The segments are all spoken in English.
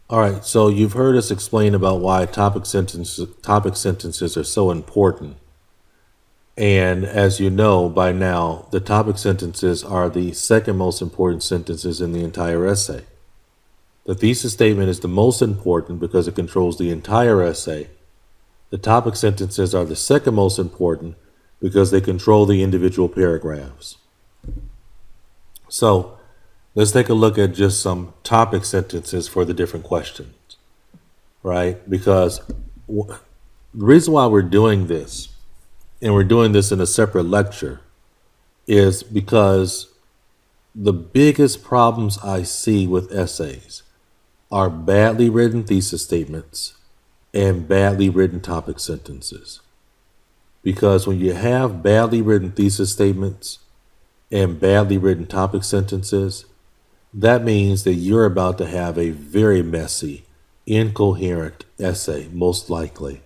All right, so you've heard us explain about why topic sentences are so important. And as you know by now, the topic sentences are the second most important sentences in the entire essay. The thesis statement is the most important because it controls the entire essay. The topic sentences are the second most important because they control the individual paragraphs. So let's take a look at just some topic sentences for the different questions, right? Because the reason why we're doing this, and we're doing this in a separate lecture, is because the biggest problems I see with essays are badly written thesis statements and badly written topic sentences. Because when you have badly written thesis statements and badly written topic sentences, that means that you're about to have a very messy, incoherent essay, most likely.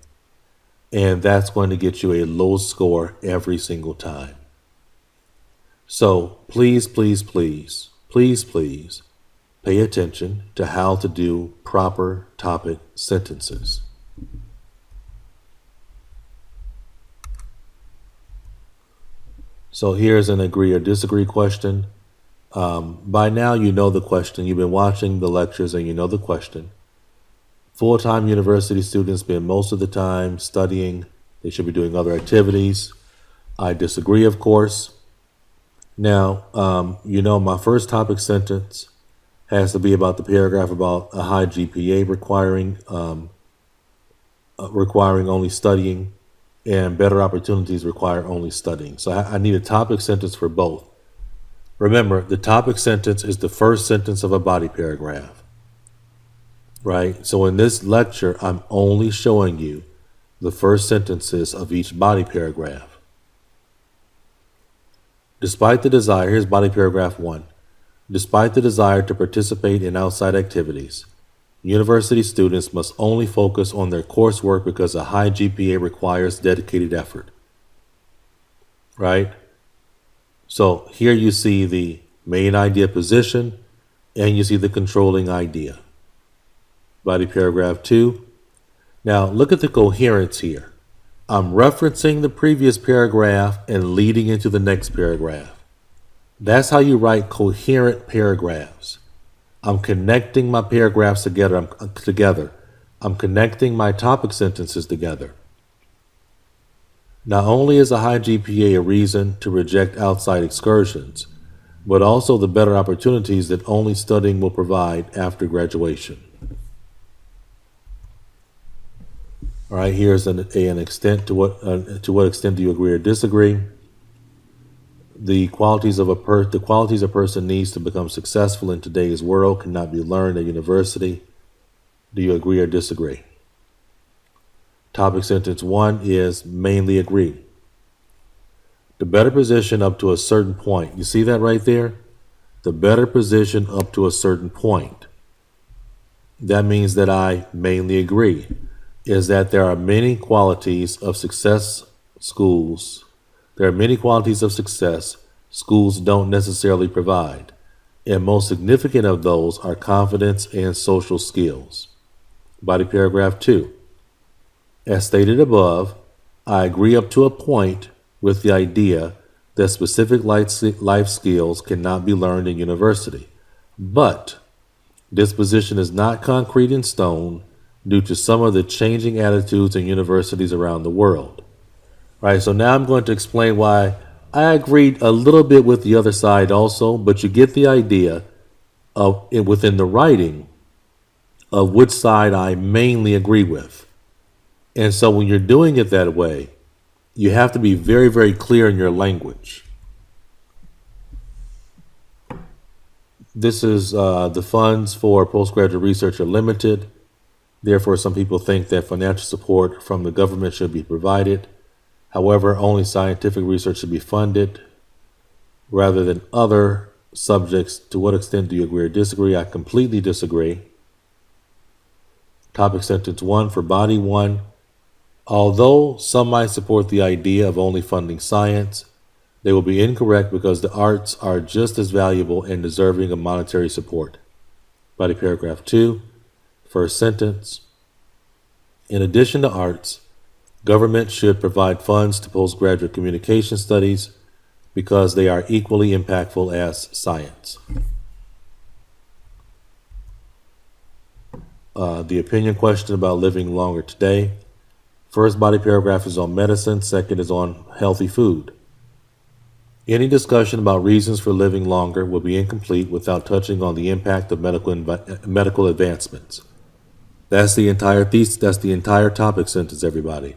And that's going to get you a low score every single time. So please, please, please, please, please pay attention to how to do proper topic sentences. So here's an agree or disagree question. By now, you know the question. You've been watching the lectures and you know the question. Full-time university students spend most of the time studying. They should be doing other activities. I disagree, of course. Now, my first topic sentence has to be about the paragraph about a high GPA requiring only studying, and better opportunities require only studying. So I need a topic sentence for both. Remember, the topic sentence is the first sentence of a body paragraph, right? So in this lecture, I'm only showing you the first sentences of each body paragraph. Despite the desire, here's body paragraph 1. Despite the desire to participate in outside activities, university students must only focus on their coursework because a high GPA requires dedicated effort. Right? So here you see the main idea position and you see the controlling idea. Body paragraph 2. Now look at the coherence here. I'm referencing the previous paragraph and leading into the next paragraph. That's how you write coherent paragraphs. I'm connecting my paragraphs together. I'm connecting my topic sentences together. Not only is a high GPA a reason to reject outside excursions, but also the better opportunities that only studying will provide after graduation. All right, here's an extent to what extent do you agree or disagree? The qualities a person needs to become successful in today's world cannot be learned at university. Do you agree or disagree? Topic sentence 1 is mainly agree. The better position up to a certain point. You see that right there? The better position up to a certain point. That means that I mainly agree. Is that there are many qualities of success schools. There are many qualities of success schools don't necessarily provide, and most significant of those are confidence and social skills. Body paragraph 2. As stated above, I agree up to a point with the idea that specific life skills cannot be learned in university, but this position is not concrete in stone due to some of the changing attitudes in universities around the world. Right, so now I'm going to explain why I agreed a little bit with the other side also, but you get the idea of within the writing of which side I mainly agree with. And so when you're doing it that way, you have to be very, very clear in your language. This is the funds for postgraduate research are limited. Therefore, some people think that financial support from the government should be provided. However, only scientific research should be funded rather than other subjects. To what extent do you agree or disagree? I completely disagree. Topic sentence 1 for body 1. Although some might support the idea of only funding science, they will be incorrect because the arts are just as valuable and deserving of monetary support. Body paragraph 2. First sentence. In addition to arts, government should provide funds to postgraduate communication studies because they are equally impactful as science. The opinion question about living longer today. First body paragraph is on medicine, second is on healthy food. Any discussion about reasons for living longer will be incomplete without touching on the impact of medical advancements. That's the entire that's the entire topic sentence, everybody.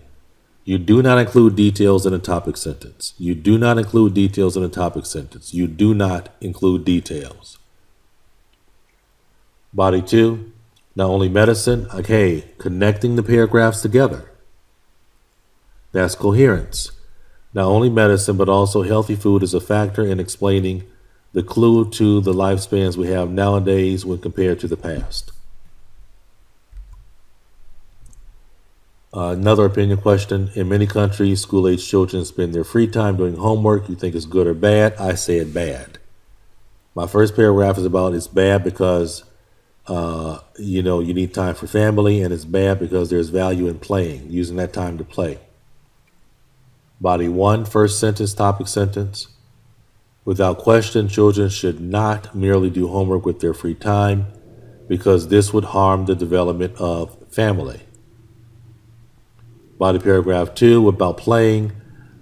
You do not include details in a topic sentence. You do not include details in a topic sentence. You do not include details. Body 2, not only medicine, okay, connecting the paragraphs together. That's coherence. Not only medicine, but also healthy food is a factor in explaining the clue to the lifespans we have nowadays when compared to the past. Another opinion question. In many countries, school-age children spend their free time doing homework. You think it's good or bad? I said bad. My first paragraph is about it's bad because you need time for family, and it's bad because there's value in playing, using that time to play. Body 1, first sentence, topic sentence. Without question, children should not merely do homework with their free time because this would harm the development of family. Body paragraph 2, about playing.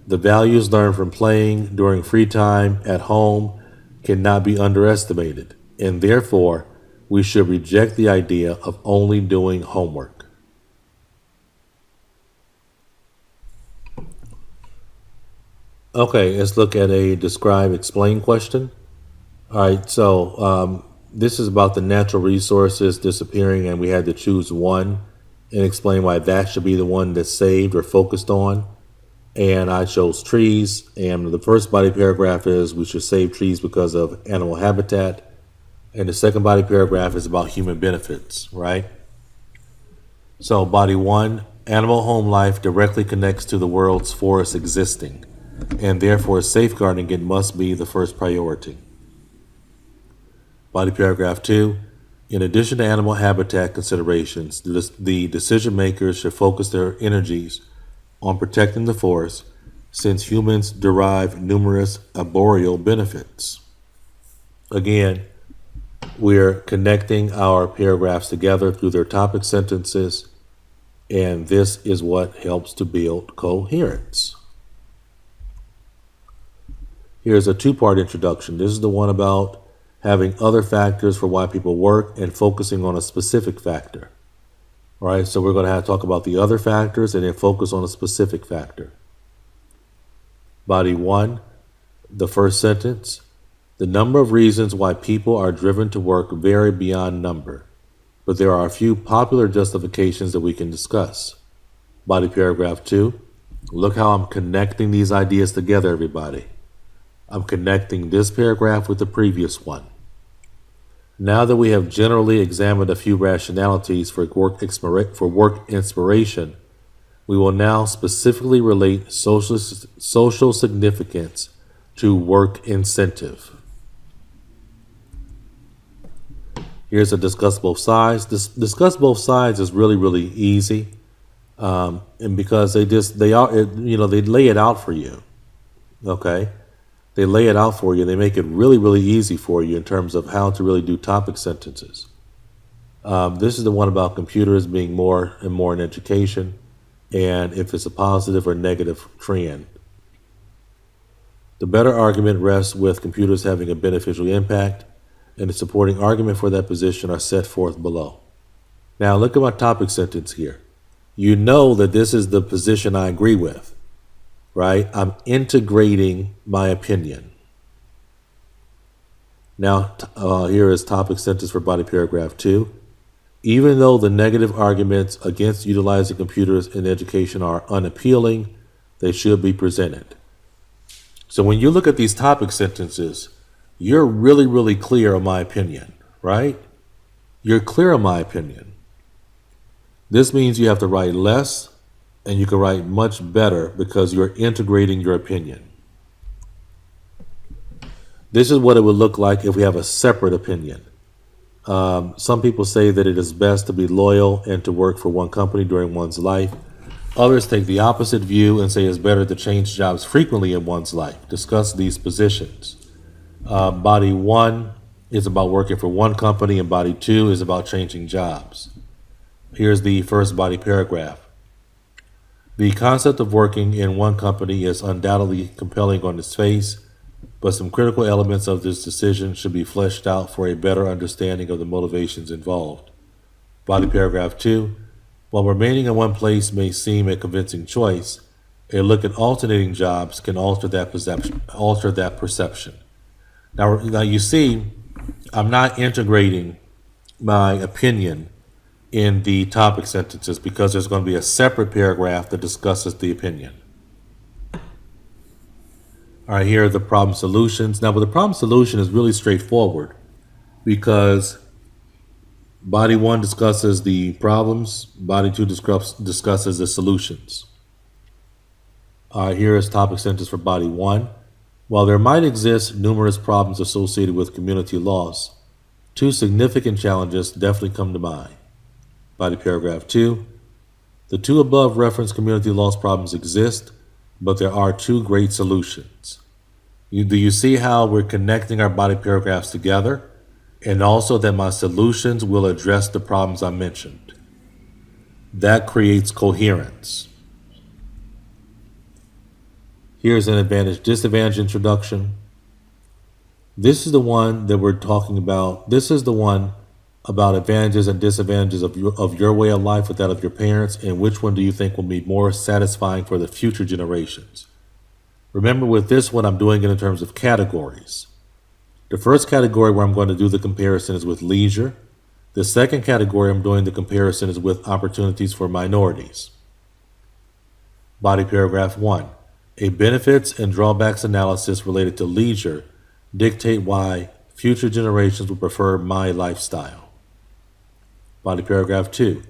The values learned from playing during free time at home cannot be underestimated, and therefore, we should reject the idea of only doing homework. Okay, let's look at a describe, explain question. All right, so this is about the natural resources disappearing, and we had to choose one and explain why that should be the one that's saved or focused on. And I chose trees, and the first body paragraph is we should save trees because of animal habitat. And the second body paragraph is about human benefits, right? So body 1, animal home life directly connects to the world's forests existing, and therefore safeguarding it must be the first priority. Body paragraph 2, in addition to animal habitat considerations, the decision makers should focus their energies on protecting the forest since humans derive numerous arboreal benefits. Again, we're connecting our paragraphs together through their topic sentences, and this is what helps to build coherence. Here's a two-part introduction. This is the one about having other factors for why people work and focusing on a specific factor. All right, so we're going to have to talk about the other factors and then focus on a specific factor. Body 1, the first sentence. The number of reasons why people are driven to work vary beyond number, but there are a few popular justifications that we can discuss. Body paragraph 2. Look how I'm connecting these ideas together, everybody. I'm connecting this paragraph with the previous one. Now that we have generally examined a few rationalities for work inspiration, we will now specifically relate social significance to work incentive. Here's a discuss both sides. Discuss both sides is really, really easy, and because they lay it out for you. Okay. They lay it out for you. They make it really, really easy for you in terms of how to really do topic sentences. This is the one about computers being more and more in education, and if it's a positive or negative trend. The better argument rests with computers having a beneficial impact, and the supporting argument for that position are set forth below. Now look at my topic sentence here. You know that this is the position I agree with. Right? I'm integrating my opinion. Now, here is topic sentence for body paragraph 2. Even though the negative arguments against utilizing computers in education are unappealing, they should be presented. So when you look at these topic sentences, you're really, really clear on my opinion, right? You're clear on my opinion. This means you have to write less, and you can write much better because you're integrating your opinion. This is what it would look like if we have a separate opinion. Some people say that it is best to be loyal and to work for one company during one's life. Others take the opposite view and say it's better to change jobs frequently in one's life. Discuss these positions. Body 1 is about working for one company, and body 2 is about changing jobs. Here's the first body paragraph. The concept of working in one company is undoubtedly compelling on its face, but some critical elements of this decision should be fleshed out for a better understanding of the motivations involved. Body paragraph 2. While remaining in one place may seem a convincing choice, a look at alternating jobs can alter that perception. Now you see, I'm not integrating my opinion in the topic sentences because there's going to be a separate paragraph that discusses the opinion. All right, here are the problem solutions. Now, with the problem solution is really straightforward because body 1 discusses the problems, body 2 discusses the solutions. All right, here is topic sentence for body 1. While there might exist numerous problems associated with community loss, 2 significant challenges definitely come to mind. Body paragraph 2. The 2 above referenced community loss problems exist, but there are 2 great solutions. Do you see how we're connecting our body paragraphs together? And also that my solutions will address the problems I mentioned. That creates coherence. Here's an advantage-disadvantage introduction. This is the one that we're talking about. This is the one about advantages and disadvantages of your way of life with that of your parents, and which one do you think will be more satisfying for the future generations. Remember, with this one, I'm doing it in terms of categories. The first category where I'm going to do the comparison is with leisure. The second category I'm doing the comparison is with opportunities for minorities. Body paragraph 1. A benefits and drawbacks analysis related to leisure dictate why future generations will prefer my lifestyle. Body paragraph 2.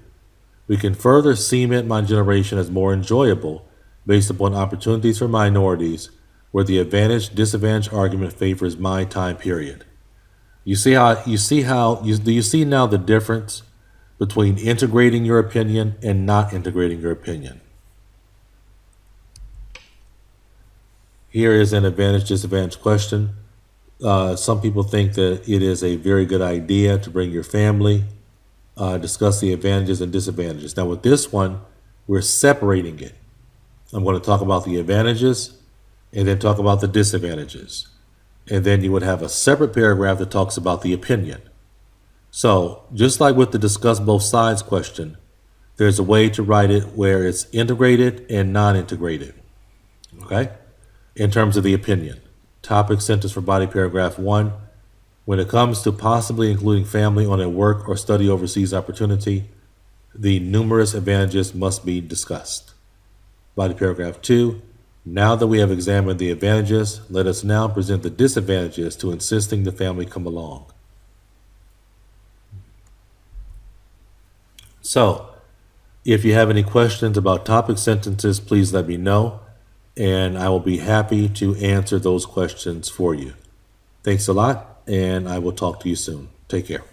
We can further cement my generation as more enjoyable based upon opportunities for minorities where the advantage-disadvantage argument favors my time period. Do you see now the difference between integrating your opinion and not integrating your opinion? Here is an advantage-disadvantage question. Some people think that it is a very good idea to bring your family, discuss the advantages and disadvantages. Now with this one, we're separating it. I'm going to talk about the advantages and then talk about the disadvantages. And then you would have a separate paragraph that talks about the opinion. So just like with the discuss both sides question, there's a way to write it where it's integrated and non-integrated. Okay? In terms of the opinion. Topic sentence for body paragraph 1. When it comes to possibly including family on a work or study overseas opportunity, the numerous advantages must be discussed. Body paragraph 2. Now that we have examined the advantages, let us now present the disadvantages to insisting the family come along. So, if you have any questions about topic sentences, please let me know, and I will be happy to answer those questions for you. Thanks a lot, and I will talk to you soon. Take care.